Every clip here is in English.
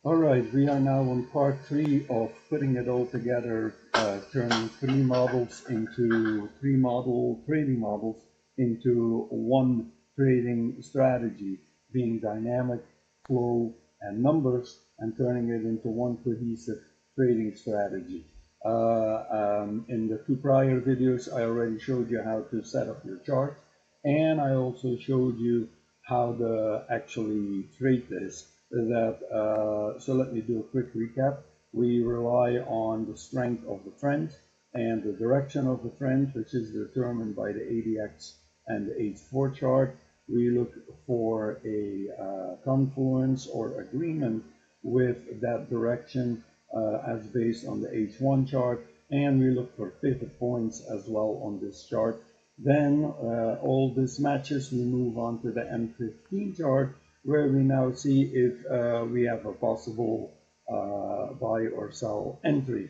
Alright, we are now on part 3 of putting it all together, turning trading models into one trading strategy, being dynamic, flow, and numbers, and turning it into one cohesive trading strategy. In the two prior videos, I already showed you how to set up your chart, and I also showed you how to actually trade this. So let me do a quick recap. We rely on the strength of the trend and the direction of the trend, which is determined by the ADX and the H4 chart. We look for a confluence or agreement with that direction as based on the H1 chart, and we look for pivot points as well on this chart. Then all this matches, we move on to the M15 chart, where we now see if we have a possible buy or sell entry.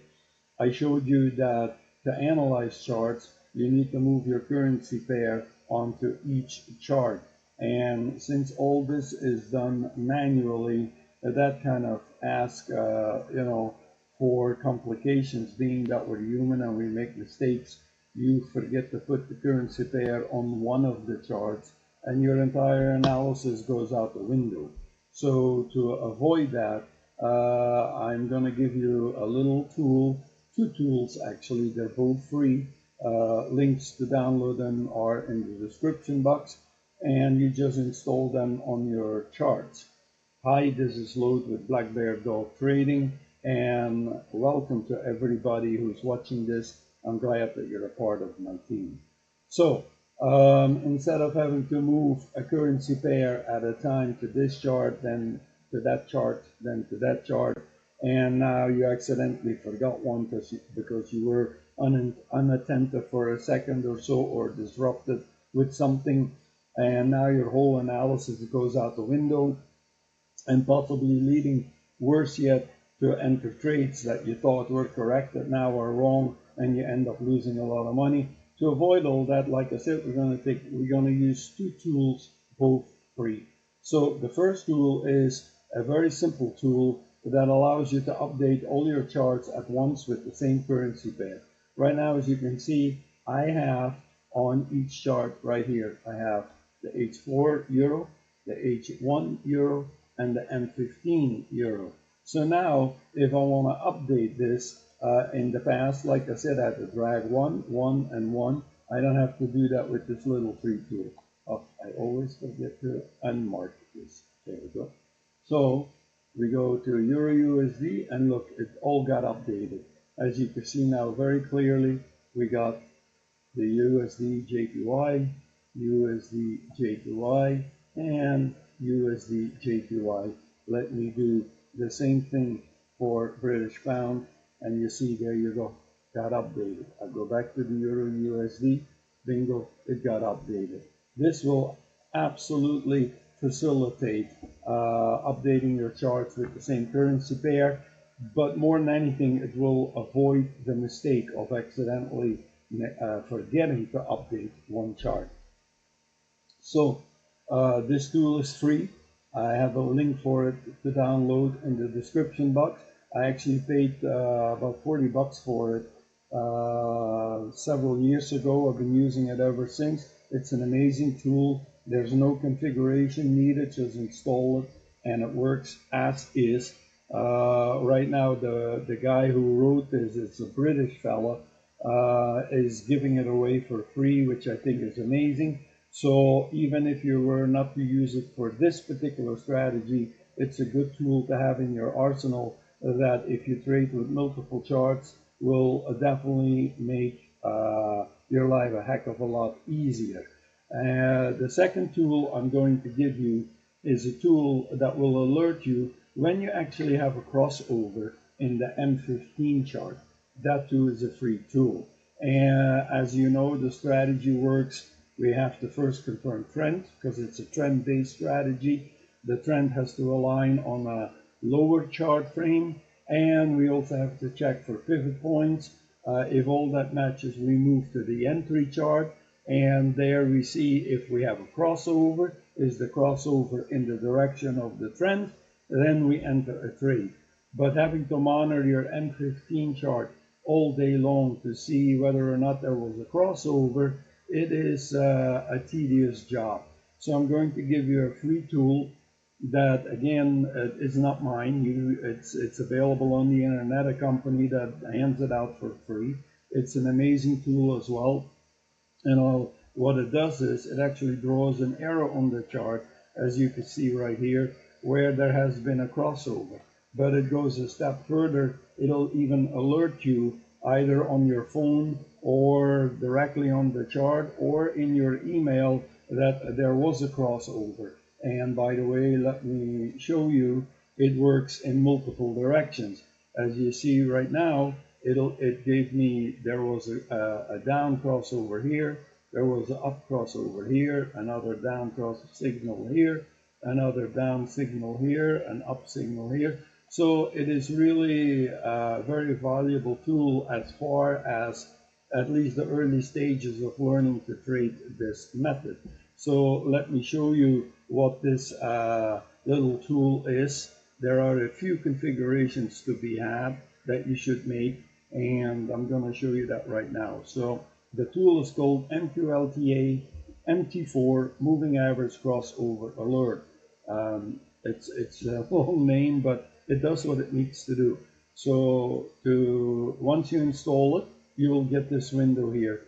I showed you that to analyze charts, you need to move your currency pair onto each chart. And since all this is done manually, that kind of asks, for complications, being that we're human and we make mistakes. You forget to put the currency pair on one of the charts and your entire analysis goes out the window. So to avoid that, I'm going to give you a little tool, two tools actually, they're both free. Links to download them are in the description box, and you just install them on your charts. Hi, this is Load with Black Bear Dog Trading, and welcome to everybody who's watching this. I'm glad that you're a part of my team. So, instead of having to move a currency pair at a time to this chart, then to that chart, then to that chart, and now you accidentally forgot one because you were unattentive for a second or so, or disrupted with something, and now your whole analysis goes out the window, and possibly leading, worse yet, to enter trades that you thought were correct that now are wrong, and you end up losing a lot of money. To avoid all that, like I said, we're going to use two tools, both free. So the first tool is a very simple tool that allows you to update all your charts at once with the same currency pair. Right now, as you can see, I have on each chart right here, I have the H4 euro, the H1 euro, and the M15 euro. So now, if I want to update this, in the past, like I said, I had to drag one, and one. I don't have to do that with this little free tool. Oh, I always forget to unmark this. There we go. So we go to Euro USD, and look, it all got updated. As you can see now very clearly, we got the USD JPY, USD JPY, and USD JPY. Let me do the same thing for British pound, and you see there you go, got updated. I go back to the Euro USD, bingo, it got updated. This will absolutely facilitate updating your charts with the same currency pair, but more than anything, it will avoid the mistake of accidentally forgetting to update one chart. So this tool is free. I have a link for it to download in the description box. I actually paid about 40 bucks for it several years ago. I've been using it ever since. It's an amazing tool. There's no configuration needed, just install it and it works as is. Right now, the guy who wrote this, it's a British fella, is giving it away for free, which I think is amazing. So even if you were not to use it for this particular strategy, it's a good tool to have in your arsenal that if you trade with multiple charts will definitely make your life a heck of a lot easier. The second tool I'm going to give you is a tool that will alert you when you actually have a crossover in the M15 chart. That too is a free tool. And as you know, the strategy works. We have to first confirm trend because it's a trend-based strategy. The trend has to align on a lower chart frame, and we also have to check for pivot points. If all that matches, we move to the entry chart, and there we see if we have a crossover. Is the crossover in the direction of the trend? then we enter a trade. But having to monitor your M15 chart all day long to see whether or not there was a crossover, it is a tedious job. So I'm going to give you a free tool that, again, is not mine. It's available on the internet, a company that hands it out for free. It's an amazing tool as well. And what it does is it actually draws an arrow on the chart, as you can see right here, where there has been a crossover. But it goes a step further. It'll even alert you either on your phone or directly on the chart or in your email that there was a crossover. And by the way, let me show you, it works in multiple directions. As you see right now, it gave me, there was a down crossover here, there was an up crossover here, another down cross signal here, another down signal here, an up signal here. So it is really a very valuable tool as far as at least the early stages of learning to trade this method. So let me show you what this little tool is. There are a few configurations to be had that you should make, and I'm going to show you that right now. So the tool is called MQLTA MT4 Moving Average Crossover Alert. It's a long name, but it does what it needs to do. So once you install it, you will get this window here.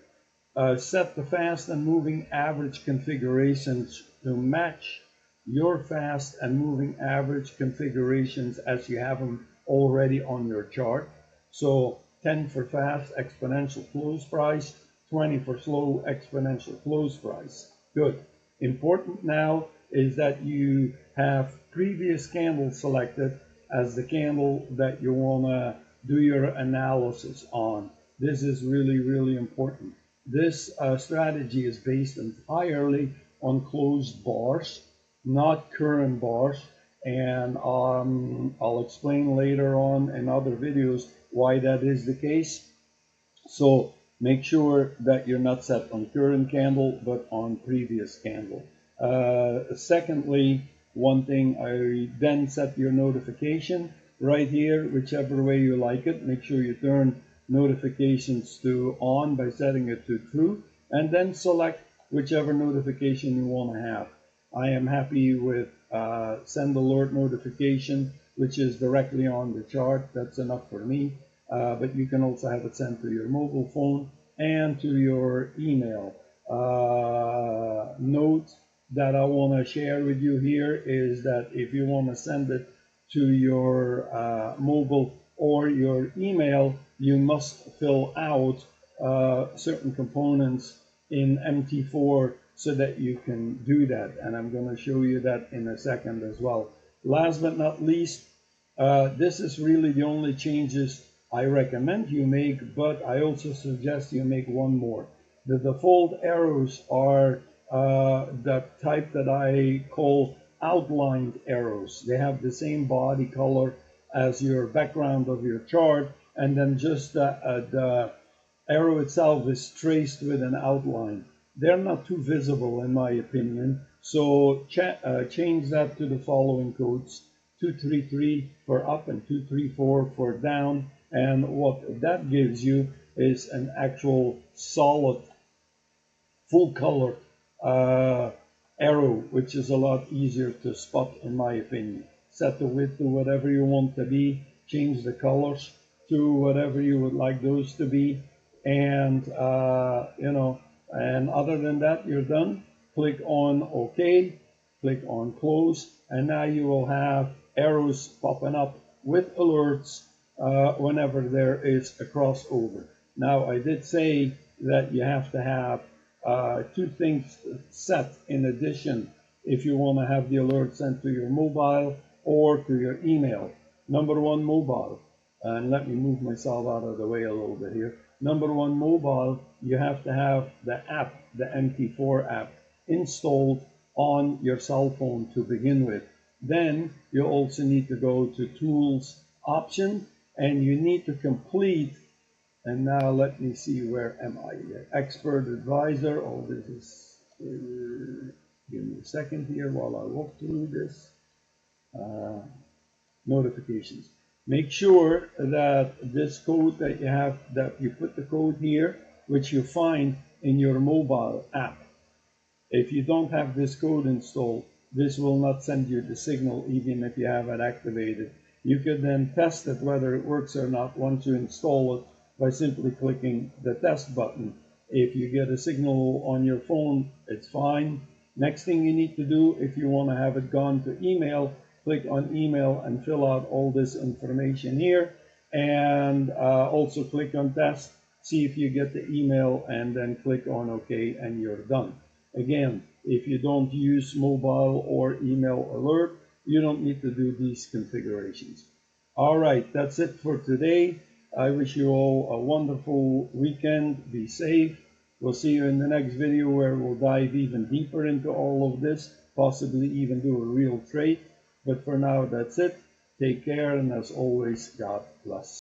Set the fast and moving average configurations to match your fast and moving average configurations as you have them already on your chart. So 10 for fast exponential close price, 20 for slow exponential close price. Good. Important now is that you have previous candle selected as the candle that you want to do your analysis on. This is really, really important. This strategy is based entirely on closed bars, not current bars, and I'll explain later on in other videos why that is the case. So make sure that you're not set on current candle, but on previous candle. Secondly, one thing, I then set your notification right here, whichever way you like it. Make sure you turn notifications to on by setting it to true, and then select whichever notification you want to have. I am happy with send alert notification, which is directly on the chart. That's enough for me. But you can also have it sent to your mobile phone and to your email. Note that I want to share with you here is that if you want to send it to your mobile or your email, you must fill out certain components in MT4 so that you can do that. And I'm going to show you that in a second as well. Last but not least, this is really the only changes I recommend you make, but I also suggest you make one more. The default arrows are the type that I call outlined arrows. They have the same body color as your background of your chart, and then just the arrow itself is traced with an outline. They're not too visible in my opinion, so change that to the following codes: 233 for up and 234 for down. And what that gives you is an actual solid full color arrow, which is a lot easier to spot in my opinion. Set the width to whatever you want to be, change the colors to whatever you would like those to be, and and other than that, you're done. Click on OK, click on close, and now you will have arrows popping up with alerts whenever there is a crossover. Now, I did say that you have to have two things set in addition if you want to have the alert sent to your mobile or to your email. Number one, mobile. And let me move myself out of the way a little bit here. Number one, mobile, you have to have the app, the MT4 app, installed on your cell phone to begin with. Then you also need to go to Tools, Option, and you need to complete. And now let me see, where am I here? Expert Advisor. Oh, this is, give me a second here while I walk through this. notifications. Make sure that this code that you have, that you put the code here, which you find in your mobile app. If you don't have this code installed, this will not send you the signal even if you have it activated. You could then test it whether it works or not once you install it by simply clicking the test button. If you get a signal on your phone, it's fine. Next thing you need to do, if you want to have it gone to email, click on email and fill out all this information here. And also click on test, see if you get the email, and then click on OK, and you're done. Again, if you don't use mobile or email alert, you don't need to do these configurations. All right, that's it for today. I wish you all a wonderful weekend. Be safe. We'll see you in the next video where we'll dive even deeper into all of this, possibly even do a real trade. But for now, that's it. Take care, and as always, God bless.